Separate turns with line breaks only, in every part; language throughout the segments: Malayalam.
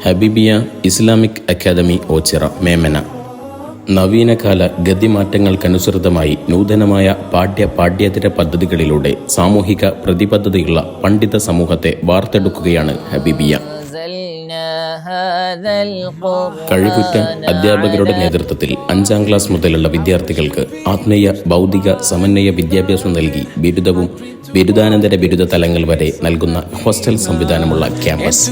ഹബീബിയ ഇസ്ലാമിക് അക്കാദമി ഓച്ചിറ മേമന. നവീനകാല ഗതിമാറ്റങ്ങൾക്കനുസൃതമായി നൂതനമായ പാഠ്യേതര പദ്ധതികളിലൂടെ സാമൂഹിക പ്രതിബദ്ധതയുള്ള പണ്ഡിത സമൂഹത്തെ വാർത്തെടുക്കുകയാണ് ഹബീബിയ. കഴിവുറ്റ അധ്യാപകരുടെ നേതൃത്വത്തിൽ 5ാം ക്ലാസ് മുതലുള്ള വിദ്യാർത്ഥികൾക്ക് ആത്മീയ ഭൗതിക സമന്വയ വിദ്യാഭ്യാസം നൽകി ബിരുദവും ബിരുദാനന്തര ബിരുദ തലങ്ങൾ വരെ നൽകുന്ന ഹോസ്റ്റൽ സംവിധാനമുള്ള ക്യാമ്പസ്.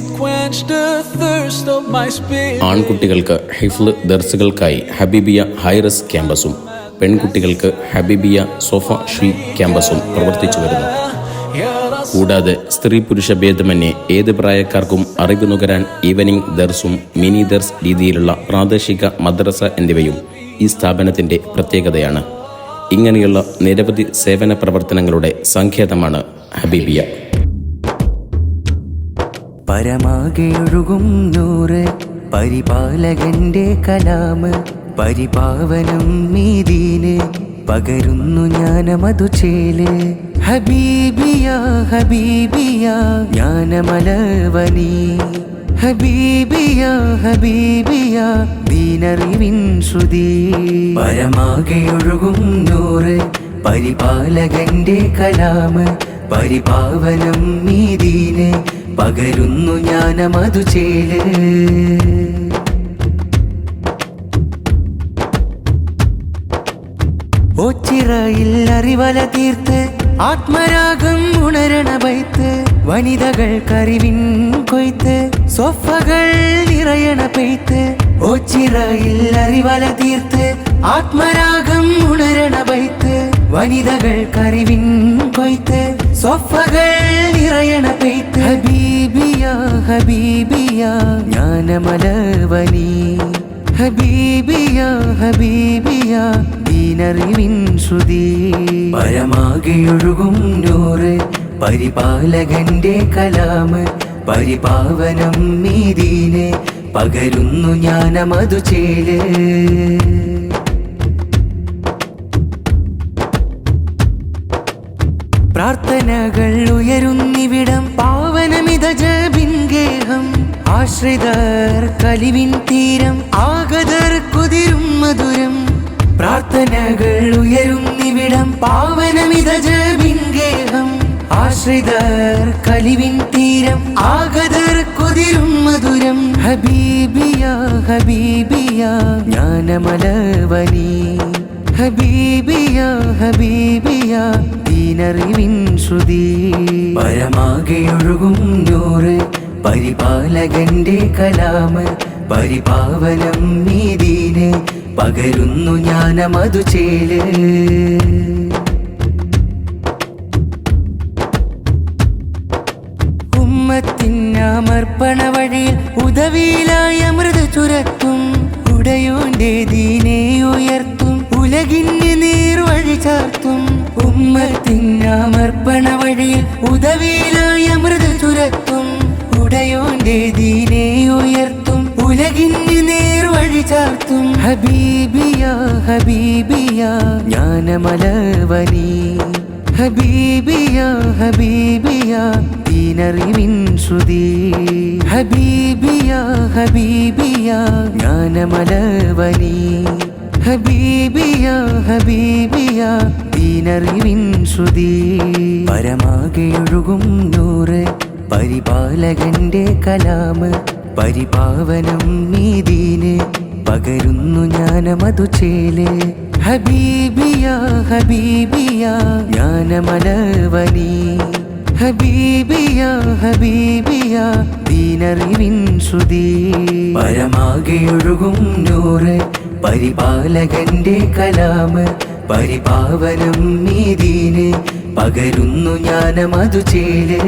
ആൺകുട്ടികൾക്ക് ഹിഫ്ള് ദർസുകൾക്കായി ഹബീബിയ ഹൈറസ് ക്യാമ്പസും പെൺകുട്ടികൾക്ക് ഹബീബിയ സോഫ ഷീ ക്യാമ്പസും പ്രവർത്തിച്ചു വരുന്നു. കൂടാതെ സ്ത്രീ പുരുഷ ഭേദമന്യേ ഏത് പ്രായക്കാർക്കും അറിവ് നുകരാൻ ഈവനിംഗ് ദർസും മിനി ദർസ് രീതിയിലുള്ള പ്രാദേശിക മദ്രസ എന്നിവയും ഈ സ്ഥാപനത്തിൻ്റെ പ്രത്യേകതയാണ്. ഇങ്ങനെയുള്ള നിരവധി സേവന പ്രവർത്തനങ്ങളുടെ സങ്കേതമാണ് ഹബീബിയ.
പരമാകെയൊഴുകും നൂറ് പരിപാലകന്റെ കലാമ് പരിപാവനം മീദീന് പകരുന്നു ജ്ഞാനമതുചേല്. ഹബീബിയ ഹബീബിയ ജ്ഞാനമലവനി. ഹബീബിയ ഹബീബിയ ദീനറിവിൻ ശ്രുതി. പരമാകെയൊഴുകും നൂറ് പരിപാലകന്റെ കലാമ് പരിപാവനം മീദീന് പകരുന്നു ജ്ഞാനമതുചേല്. ഓച്ചിറയിൽ അറിവല തീർത്ത് ആത്മരാഗം ഉണരണ ബൈത്ത്. വനിതകൾക്കറിവിൻ കൊയ്ത്ത് സൊഫകൾ നിറയണ പെയ്ത്ത്. ഓച്ചിറയിൽ അറിവല തീർത്ത് ആത്മരാഗം ഉണരണ ബൈത്ത്. വനിതകൾക്കറിവിൻ കൊയ്ത്ത് സൊഫകൾ നിറയണ പെയ്ത്ത്. ഹബീബിയ ഹബീബിയ ജ്ഞാനമലവനി. ഹബീബിയ ഹബീബിയ ദീനറിവിൻ ശ്രുതി. പരമാകെയൊഴുകും നൂറ് പരിപാലകന്റെ കലാമ് പരിപാവനം മീദീന് പകരുന്നു ജ്ഞാനമതുചേല്. പ്രാർത്ഥനകൾ ഉയരുന്നിവിടം പാവനമിത ജബിൻ ഗേഹം. ആശ്രിതർ കലിവിൻ തീരം ആഗതർ കുതിരും മധുരം. പ്രാർത്ഥനകൾ ഉയരുന്നിവിടം പാവനമിത ജബിൻ ഗേഹം. ആശ്രിതർ കലിവിൻ തീരം ആഗതർ കുതിരും മധുരം. ഹബീബിയ ഹബീബിയ ജ്ഞാനമലവനി. ഹബീബിയ ഹബീബിയ ദീനറിവിൻ ശ്രുതി. പരമാകെയൊഴുകും നൂറ് പരിപാലകന്റെ കലാമ് പരിപാവനം മീദീന് പകരുന്നു ജ്ഞാനമതുചേല്. ഉമ്മത്തിനമർപ്പണ വഴിയിൽ ഉദവിയിലായ അമൃത ചുരത്തും. ഉടയോന്റെ ദീനെ ഉയർത്തും ഉലകിന് നീർവഴി ചാർത്തും. ഉമ്മത്തിനമർപ്പണ വഴിയിൽ ഉദവിയിലായ അമൃത ചുരത്തും. ഉടയോന്റെ ദീനെ ഉയർത്തും ഉലകിന് നേർവഴി ചാർത്തും. ഹബീബിയ ഹബീബിയ ജ്ഞാനമലവനി. ഹബീബിയ ഹബീബിയ ദീനറിവിൻ ശ്രുതി. ഹബീബിയ ഹബീബിയ ജ്ഞാനമലവനി. ഹബീബിയ ഹബീബിയ ദീനറിവിൻ ശ്രുതി. പരമാകെയൊഴുകും നൂറ് പരിപാലകന്റെ കലാമ് പരിപാവനം മീദീന് പകരുന്നു ജ്ഞാനമതുചേല്. ഹബീബിയ ഹബീബിയ ജ്ഞാനമലവനി. ഹബീബിയ ഹബീബിയ ദീനറിവിൻ ശ്രുതി. പരമാകെയൊഴുകും നൂറ് പരിപാലകന്റെ കലാമ് പരിപാവനം മീദീന് പകരുന്നു ജ്ഞാനമതുചേല്.